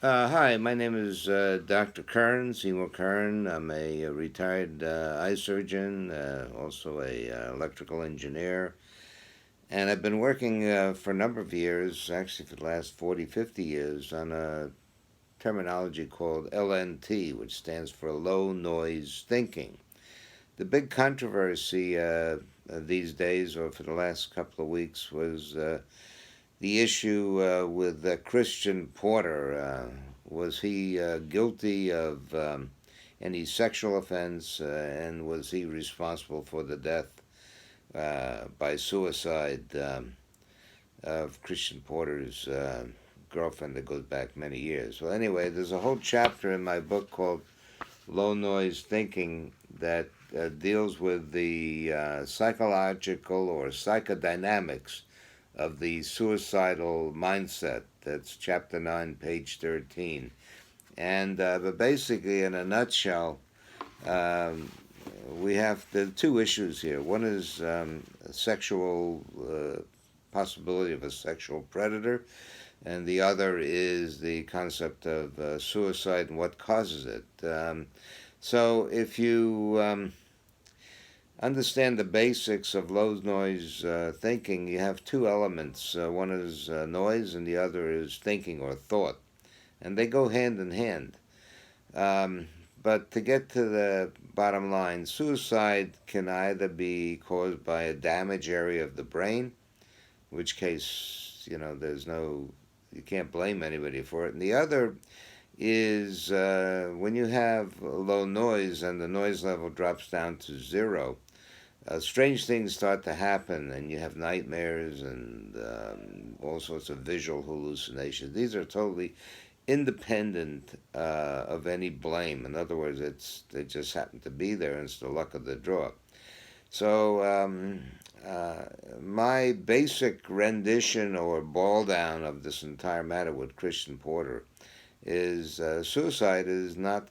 Hi, my name is Dr. Kern, Seymour Kern. I'm a retired eye surgeon, also a electrical engineer, and I've been working for a number of years, actually for the last 40, 50 years, on a terminology called LNT, which stands for low noise thinking. The big controversy these days, or for the last couple of weeks, was the issue with Christian Porter. Was he guilty of any sexual offense, and was he responsible for the death by suicide of Christian Porter's girlfriend that goes back many years? Well, anyway, there's a whole chapter in my book called Low Noise Thinking that deals with the psychological or psychodynamics of the suicidal mindset. That's chapter 9, page 13. And but basically, in a nutshell, um, we have the two issues here. One is sexual possibility of a sexual predator, and the other is the concept of suicide and what causes it. So, if you understand the basics of low noise thinking, you have two elements. One is noise, and the other is thinking or thought, and they go hand in hand. Um, but to get to the bottom line, suicide can either be caused by a damaged area of the brain, in which case, there's no, you can't blame anybody for it. And the other is when you have low noise and the noise level drops down to zero, strange things start to happen, and you have nightmares and all sorts of visual hallucinations. These are totally independent of any blame. In other words, they just happen to be there, and it's the luck of the draw. So my basic rendition or ball down of this entire matter with Christian Porter is suicide is not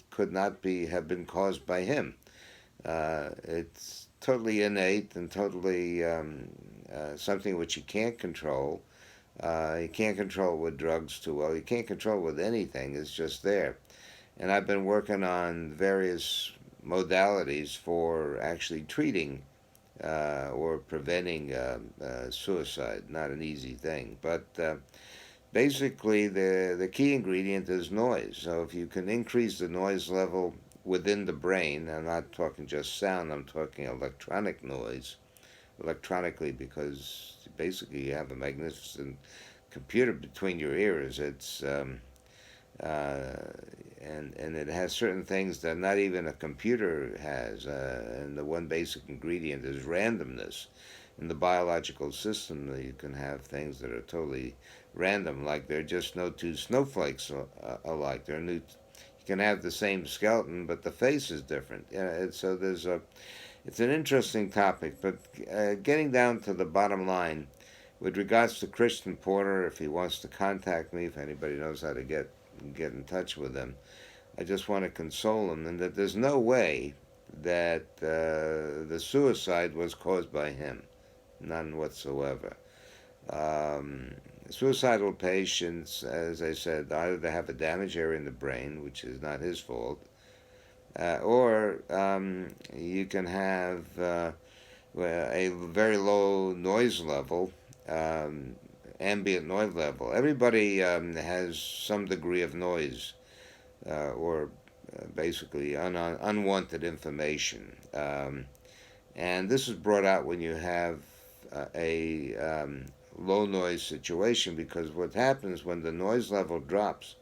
could not be have been caused by him. It's totally innate and totally something which you can't control. You can't control with drugs too well. You can't control with anything. It's just there. And I've been working on various modalities for actually treating or preventing suicide. Not an easy thing. But basically, the key ingredient is noise. So if you can increase the noise level within the brain, I'm not talking just sound, I'm talking electronic noise, electronically, because basically you have a magnificent computer between your ears. It's and it has certain things that not even a computer has. And the one basic ingredient is randomness. In the biological system, you can have things that are totally random, like there are just no two snowflakes alike. There are new. You can have the same skeleton, but the face is different. So there's a. It's an interesting topic, but getting down to the bottom line, with regards to Christian Porter, if he wants to contact me, if anybody knows how to get in touch with him, I just want to console him, and that there's no way that the suicide was caused by him, none whatsoever. Um, Suicidal patients, as I said, either they have a damaged area in the brain, which is not his fault, or you can have a very low noise level, um, ambient noise level. Everybody has some degree of noise or basically unwanted information. And this is brought out when you have a low noise situation, because what happens when the noise level drops,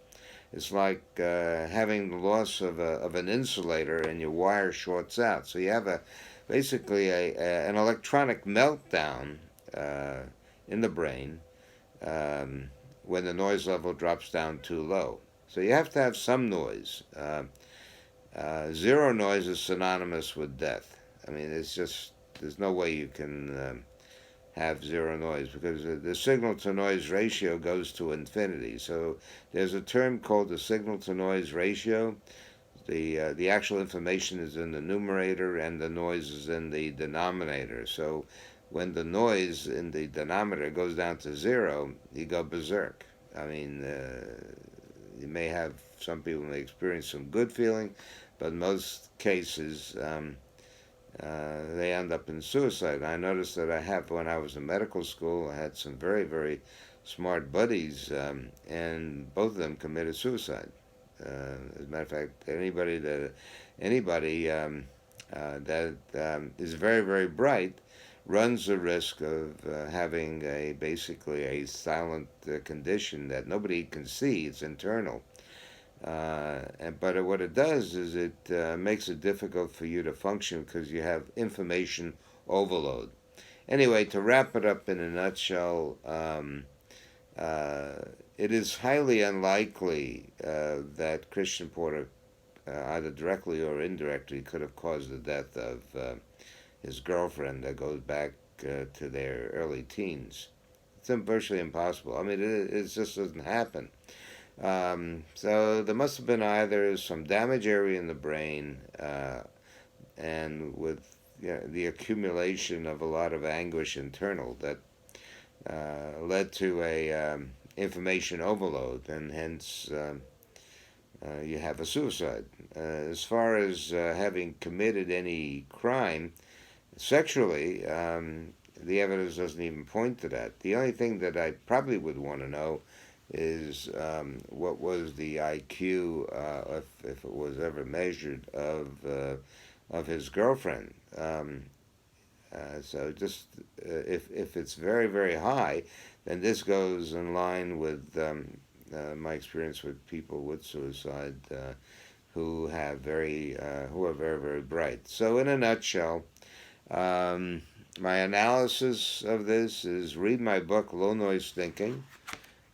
it's like having the loss of an insulator and your wire shorts out. So you have basically an electronic meltdown uh, in the brain when the noise level drops down too low. So you have to have some noise. Zero noise is synonymous with death. I mean, there's no way you can have zero noise, because the signal to noise ratio goes to infinity. So there's a term called the signal to noise ratio. The actual information is in the numerator and the noise is in the denominator. So when the noise in the denominator goes down to zero, you go berserk. I mean, you may have some people may experience some good feeling, but in most cases they end up in suicide. I noticed that I have when I was in medical school. I had some very very smart buddies, and both of them committed suicide. As a matter of fact, anybody that is very very bright runs the risk of having a basically a silent condition that nobody can see. It's internal. But what it does is it makes it difficult for you to function because you have information overload. Anyway, to wrap it up in a nutshell, uh, it is highly unlikely that Christian Porter, either directly or indirectly, could have caused the death of his girlfriend that goes back to their early teens. It's virtually impossible. I mean, it just doesn't happen. So there must have been either some damage area in the brain, and with the accumulation of a lot of anguish internal that led to a information overload, and hence you have a suicide. As far as having committed any crime sexually, the evidence doesn't even point to that. The only thing that I probably would want to know is what was the IQ, if it was ever measured, of his girlfriend. So just if it's very very high, then this goes in line with my experience with people with suicide who are very very bright. So in a nutshell, my analysis of this is read my book Low Noise Thinking.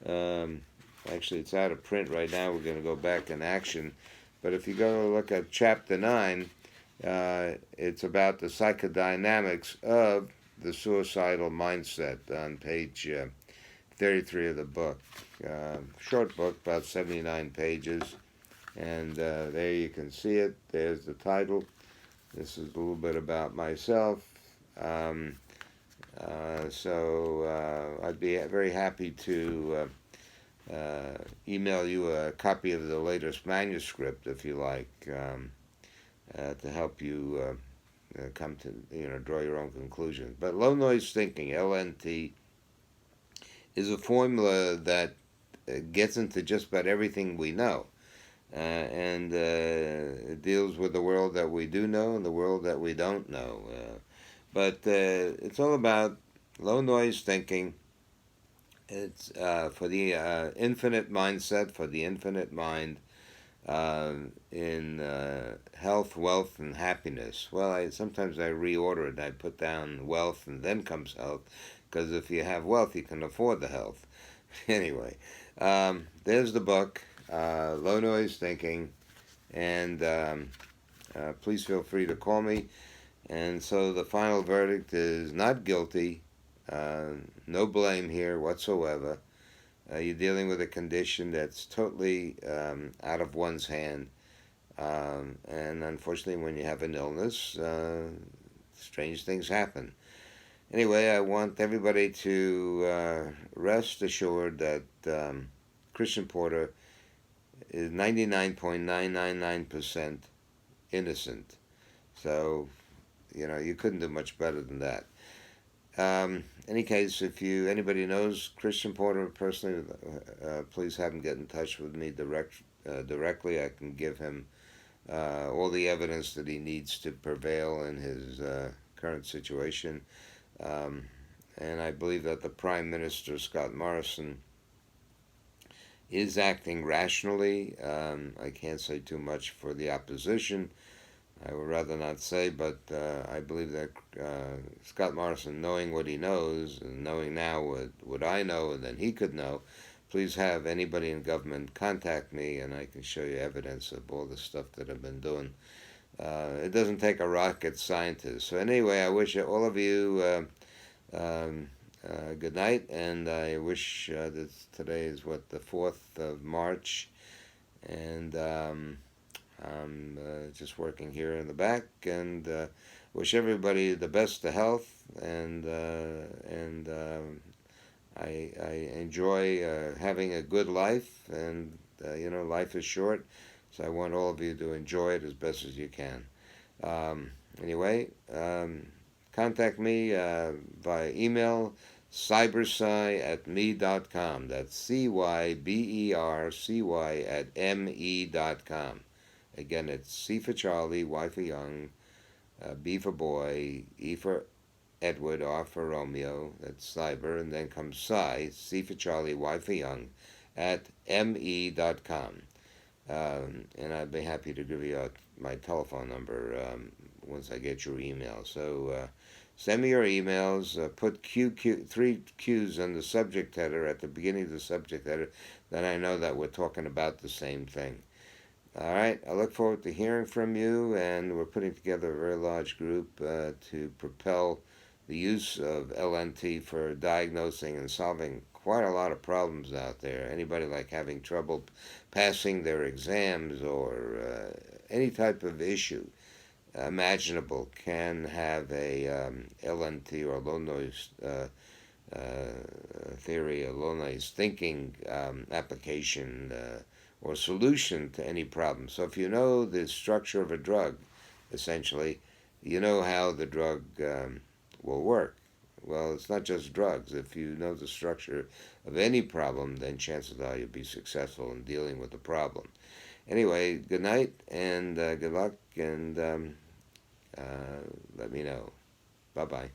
Um, Actually, it's out of print right now. We're going to go back in action. But if you go look at Chapter 9, it's about the psychodynamics of the suicidal mindset on page 33 of the book. Short book, about 79 pages. And there you can see it. There's the title. This is a little bit about myself. Um, I'd be very happy to email you a copy of the latest manuscript if you like, to help you come to draw your own conclusions. But low noise thinking (LNT) is a formula that gets into just about everything we know, and it deals with the world that we do know and the world that we don't know. But it's all about low noise thinking. It's for the infinite mindset, for the infinite mind, in health, wealth, and happiness. Well, sometimes I reorder it. I put down wealth and then comes health, because if you have wealth, you can afford the health. Anyway, there's the book, Low Noise Thinking, and please feel free to call me. And so the final verdict is not guilty. No blame here whatsoever. You're dealing with a condition that's totally out of one's hand. And unfortunately, when you have an illness, strange things happen. Anyway, I want everybody to rest assured that Christian Porter is 99.999% innocent. So, you couldn't do much better than that. Any case, if anybody knows Christian Porter personally, please have him get in touch with me directly. I can give him all the evidence that he needs to prevail in his current situation. And I believe that the Prime Minister, Scott Morrison, is acting rationally. I can't say too much for the opposition. I would rather not say, but I believe that Scott Morrison, knowing what he knows, and knowing now what I know and then he could know, please have anybody in government contact me and I can show you evidence of all the stuff that I've been doing. It doesn't take a rocket scientist. So anyway, I wish all of you good night, and I wish that today is the 4th of March, and I'm just working here in the back, and wish everybody the best of health, and I enjoy having a good life, and life is short, so I want all of you to enjoy it as best as you can. Anyway, contact me via email, cybercy@me.com. That's cybercy@me.com. Again, it's C for Charlie, Y for Young, B for Boy, E for Edward, R for Romeo, that's cyber, and then comes C for Charlie, Y for Young, at me.com. And I'd be happy to give you my telephone number once I get your email. So send me your emails. Put three Q's on the subject header at the beginning of the subject header. Then I know that we're talking about the same thing. All right. I look forward to hearing from you, and we're putting together a very large group to propel the use of LNT for diagnosing and solving quite a lot of problems out there. Anybody like having trouble passing their exams or any type of issue imaginable can have a LNT or low noise theory, a low noise thinking application or solution to any problem. So if you know the structure of a drug, essentially, you know how the drug will work. Well, it's not just drugs. If you know the structure of any problem, then chances are you'll be successful in dealing with the problem. Anyway, good night and good luck, and let me know. Bye bye.